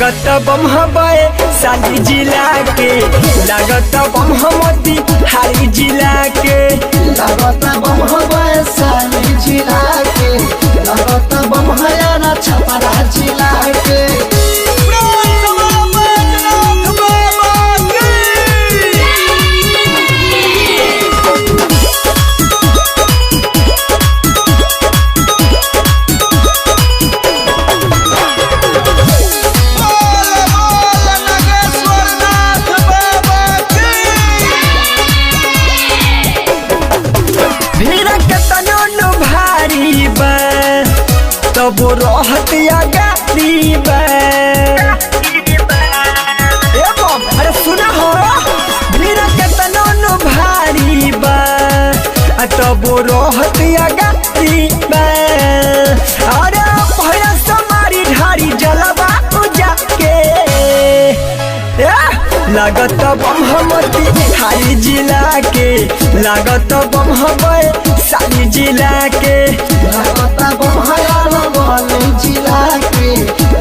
लागत बम हवाए साली जिला के, लागत बम मोती हारी जिला के, लागत बम हवाए साली जिला के, लागत बम हयाना छपरा जिला के। तब रहत गाड़ी अरे सुना हो भीड़ केतनो भारी बा, तब रहत गाड़ी अरे भैया समारी ढारी जलवा पूजा के, लागत बम हमती हारी जिला के, लागत बम हवाए साली जिला के, लागत बम हयाना वाली जिला के,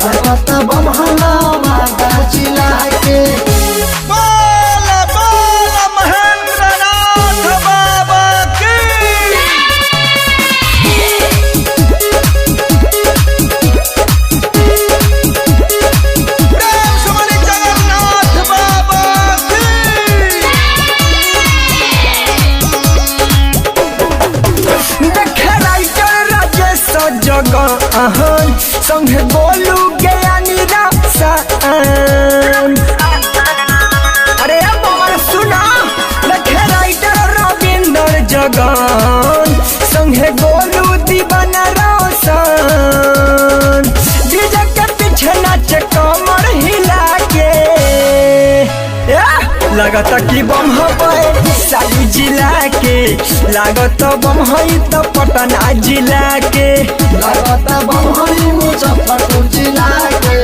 लागत बम हयाना जिला के। जगह संगे बोलू ज्ञानी रासान, अरे बाबा सुना लखे राइटर रविंदर जगन संगे बोलू दीवाना रोशन, डीजे के पीछे नाचे कमर हिला के, लागत कि बम हवाए साली जिला के, लागत बम हई तो पटना जिला के, लागत बम हई मुजफ्फरपुर जिला के।